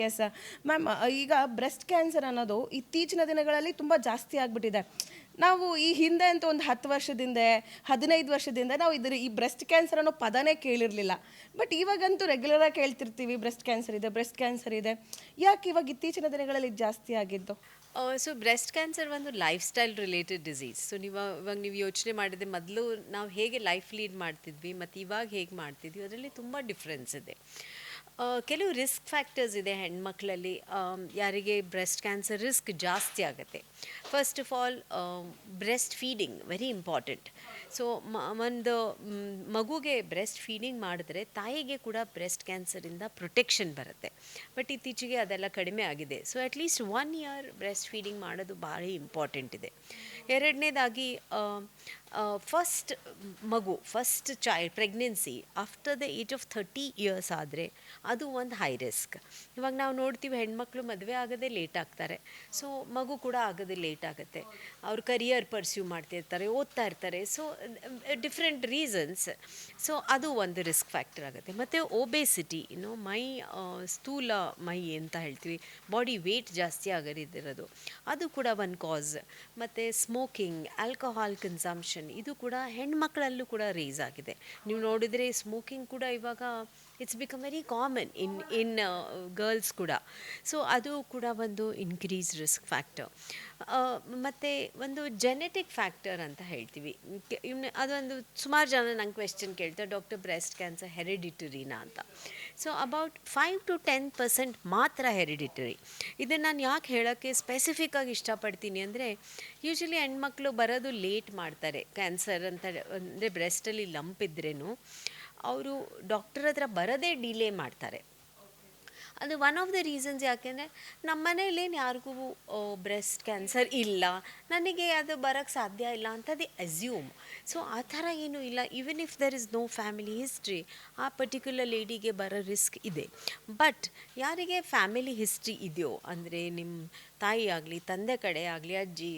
Yes ma'am, ಈಗ breast cancer ಅನ್ನೋದು ಇತ್ತೀಚಿನ ದಿನಗಳಲ್ಲಿ ತುಂಬ ಜಾಸ್ತಿ ಆಗಿಬಿಟ್ಟಿದೆ. ನಾವು ಈ ಹಿಂದೆ ಅಂತ ಒಂದು 10 ವರ್ಷದಿಂದ 15 ವರ್ಷದಿಂದ ನಾವು ಈ ಬ್ರೆಸ್ಟ್ ಕ್ಯಾನ್ಸರ್ ಅನ್ನೋ ಪದನೇ ಕೇಳಿರಲಿಲ್ಲ. ಬಟ್ ಇವಾಗಂತೂ ರೆಗ್ಯುಲರಾಗಿ ಕೇಳ್ತಿರ್ತೀವಿ, ಬ್ರೆಸ್ಟ್ ಕ್ಯಾನ್ಸರ್ ಇದೆ, ಬ್ರೆಸ್ಟ್ ಕ್ಯಾನ್ಸರ್ ಇದೆ. ಯಾಕೆ ಇವಾಗ ಇತ್ತೀಚಿನ ದಿನಗಳಲ್ಲಿ ಇದು ಜಾಸ್ತಿ ಆಗಿದ್ದು? ಸೊ ಬ್ರೆಸ್ಟ್ ಕ್ಯಾನ್ಸರ್ ಒಂದು life style related disease. So ಇವಾಗ ನೀವು ಯೋಚನೆ ಮಾಡಿದರೆ ಮೊದಲು ನಾವು ಹೇಗೆ ಲೈಫ್ ಲೀಡ್ ಮಾಡ್ತಿದ್ವಿ ಮತ್ತು ಇವಾಗ ಹೇಗೆ ಮಾಡ್ತಿದ್ವಿ ಅದರಲ್ಲಿ ತುಂಬ ಡಿಫ್ರೆನ್ಸ್ ಇದೆ. ಕೆಲವು ರಿಸ್ಕ್ ಫ್ಯಾಕ್ಟರ್ಸ್ ಇದೆ ಹೆಣ್ಮಕ್ಳಲ್ಲಿ, ಯಾರಿಗೆ ಬ್ರೆಸ್ಟ್ ಕ್ಯಾನ್ಸರ್ ರಿಸ್ಕ್ ಜಾಸ್ತಿ ಆಗುತ್ತೆ. First of all, breast feeding very important. So ಒಂದು ಮಗುಗೆ ಬ್ರೆಸ್ಟ್ ಫೀಡಿಂಗ್ ಮಾಡಿದ್ರೆ ತಾಯಿಗೆ ಕೂಡ ಬ್ರೆಸ್ಟ್ ಕ್ಯಾನ್ಸರಿಂದ ಪ್ರೊಟೆಕ್ಷನ್ ಬರುತ್ತೆ. ಬಟ್ ಇತ್ತೀಚೆಗೆ ಅದೆಲ್ಲ ಕಡಿಮೆ ಆಗಿದೆ. So at least 1 year breast feeding ಮಾಡೋದು ಭಾಳ ಇಂಪಾರ್ಟೆಂಟ್ ಇದೆ. ಎರಡನೇದಾಗಿ, first child pregnancy after the age of 30 years ಆದರೆ ಅದು ಒಂದು ಹೈ ರಿಸ್ಕ್. ಇವಾಗ ನಾವು ನೋಡ್ತೀವಿ ಹೆಣ್ಮಕ್ಳು ಮದುವೆ ಆಗೋದೇ ಲೇಟ್ ಆಗ್ತಾರೆ. ಸೊ ಮಗು ಕೂಡ ಆಗೋದೇ ಲೇಟ್ ಆಗುತ್ತೆ. ಅವ್ರು ಕರಿಯರ್ ಪರ್ಸ್ಯೂ ಮಾಡ್ತಿರ್ತಾರೆ, ಓದ್ತಾ ಇರ್ತಾರೆ. So different reasons. ಸೊ ಅದು ಒಂದು ರಿಸ್ಕ್ ಫ್ಯಾಕ್ಟರ್ ಆಗುತ್ತೆ. ಮತ್ತು ಒಬೇಸಿಟಿ, ಸ್ಥೂಲ ಮೈ ಅಂತ ಹೇಳ್ತೀವಿ, ಬಾಡಿ ವೇಟ್ ಜಾಸ್ತಿ ಆಗೋದಿರೋದು, ಅದು ಕೂಡ ಒಂದು ಕಾಸ್. ಮತ್ತು ಸ್ಮೋಕಿಂಗ್, ಆಲ್ಕೋಹಾಲ್ ಕನ್ಸಂಪ್ಷನ್, ಇದು ಕೂಡ ಹೆಣ್ಮಕ್ಳಲ್ಲೂ ಕೂಡ ರೇಸ್ ಆಗಿದೆ. ನೀವು ನೋಡಿದರೆ ಸ್ಮೋಕಿಂಗ್ ಕೂಡ ಇವಾಗ it's become very common in girls ಕೂಡ. ಸೊ ಅದು ಕೂಡ ಒಂದು ಇನ್ಕ್ರೀಸ್ ರಿಸ್ಕ್ ಫ್ಯಾಕ್ಟರ್. ಮತ್ತು ಒಂದು ಜೆನೆಟಿಕ್ ಫ್ಯಾಕ್ಟರ್ ಅಂತ ಹೇಳ್ತೀವಿ. ಅದೊಂದು ಸುಮಾರು ಜನ ನಂಗೆ ಕ್ವೆಶ್ಚನ್ ಕೇಳ್ತಾರೆ, ಡಾಕ್ಟರ್ ಬ್ರೆಸ್ಟ್ ಕ್ಯಾನ್ಸರ್ ಹೆರಿಡಿಟರಿನಾ ಅಂತ. ಸೊ ಅಬೌಟ್ 5 to 10% ಮಾತ್ರ ಹೆರಿಡಿಟರಿ. ಇದನ್ನು ನಾನು ಯಾಕೆ ಹೇಳೋಕ್ಕೆ ಸ್ಪೆಸಿಫಿಕ್ಕಾಗಿ ಇಷ್ಟಪಡ್ತೀನಿ ಅಂದರೆ, ಯೂಶ್ವಲಿ ಹೆಣ್ಮಕ್ಳು ಬರೋದು ಲೇಟ್ ಮಾಡ್ತಾರೆ. ಕ್ಯಾನ್ಸರ್ ಅಂತ ಅಂದರೆ ಬ್ರೆಸ್ಟಲ್ಲಿ ಲಂಪ್ ಇದ್ರೇನು ಅವರು ಡಾಕ್ಟರ್ ಹತ್ರ ಬರೋದೇ ಡಿಲೇ ಮಾಡ್ತಾರೆ. ಅದು ಒನ್ ಆಫ್ ದ ರೀಸನ್ಸ್. ಯಾಕೆಂದರೆ ನಮ್ಮ ಮನೇಲೇನು ಯಾರಿಗೂ ಬ್ರೆಸ್ಟ್ ಕ್ಯಾನ್ಸರ್ ಇಲ್ಲ, ನನಗೆ ಅದು ಬರೋಕ್ಕೆ ಸಾಧ್ಯ ಇಲ್ಲ ಅಂತ ದೇ ಅಸ್ಯೂಮ್. ಸೊ ಆ ಥರ ಏನೂ ಇಲ್ಲ. Even if there is no family history, ಆ ಪರ್ಟಿಕ್ಯುಲರ್ ಲೇಡಿಗೆ ಬರೋ ರಿಸ್ಕ್ ಇದೆ. ಬಟ್ ಯಾರಿಗೆ ಫ್ಯಾಮಿಲಿ ಹಿಸ್ಟ್ರಿ ಇದೆಯೋ, ಅಂದರೆ ನಿಮ್ಮ ತಾಯಿ ಆಗಲಿ, ತಂದೆ ಕಡೆ ಆಗಲಿ, ಅಜ್ಜಿ,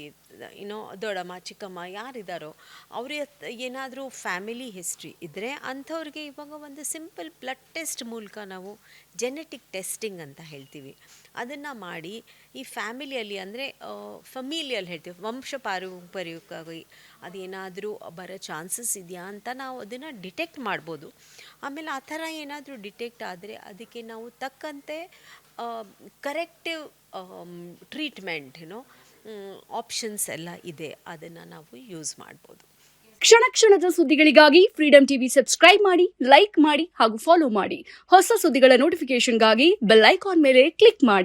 ದೊಡ್ಡಮ್ಮ, ಚಿಕ್ಕಮ್ಮ ಯಾರಿದ್ದಾರೋ ಅವ್ರಿಗೆ ಏನಾದರೂ ಫ್ಯಾಮಿಲಿ ಹಿಸ್ಟ್ರಿ ಇದ್ದರೆ ಅಂಥವ್ರಿಗೆ ಇವಾಗ ಒಂದು ಸಿಂಪಲ್ ಬ್ಲಡ್ ಟೆಸ್ಟ್ ಮೂಲಕ ನಾವು ಜೆನೆಟಿಕ್ ಟೆಸ್ಟಿಂಗ್ ಅಂತ ಹೇಳ್ತೀವಿ, ಅದನ್ನು ಮಾಡಿ ಈ ಫ್ಯಾಮಿಲಿಯಲ್ಲಿ ಅಂದರೆ ಫಮೀಲಿಯಲ್ಲಿ ಹೇಳ್ತೀವಿ, ವಂಶಪಾರಂಪರ್ಯಕ್ಕಾಗಿ ಅದೇನಾದರೂ ಬರೋ ಚಾನ್ಸಸ್ ಇದೆಯಾ ಅಂತ ನಾವು ಅದನ್ನು ಡಿಟೆಕ್ಟ್ ಮಾಡ್ಬೋದು. ಆಮೇಲೆ ಆ ಥರ ಏನಾದರೂ ಡಿಟೆಕ್ಟ್ ಆದರೆ ಅದಕ್ಕೆ ನಾವು ತಕ್ಕಂತೆ ಕರೆಕ್ಟಿವ್ ಟ್ರೀಟ್ಮೆಂಟ್ ಆಪ್ಷನ್ಸ್ ಎಲ್ಲ ಇದೆ, ಅದನ್ನು ನಾವು ಯೂಸ್ ಮಾಡ್ಬೋದು. ಕ್ಷಣ ಕ್ಷಣದ ಸುದ್ದಿಗಳಿಗಾಗಿ ಫ್ರೀಡಮ್ ಟಿವಿ ಸಬ್ಸ್ಕ್ರೈಬ್ ಮಾಡಿ, ಲೈಕ್ ಮಾಡಿ ಹಾಗೂ ಫಾಲೋ ಮಾಡಿ. ಹೊಸ ಸುದ್ದಿಗಳ ನೋಟಿಫಿಕೇಶನ್ಗಾಗಿ ಬೆಲ್ ಐಕಾನ್ ಮೇಲೆ ಕ್ಲಿಕ್ ಮಾಡಿ.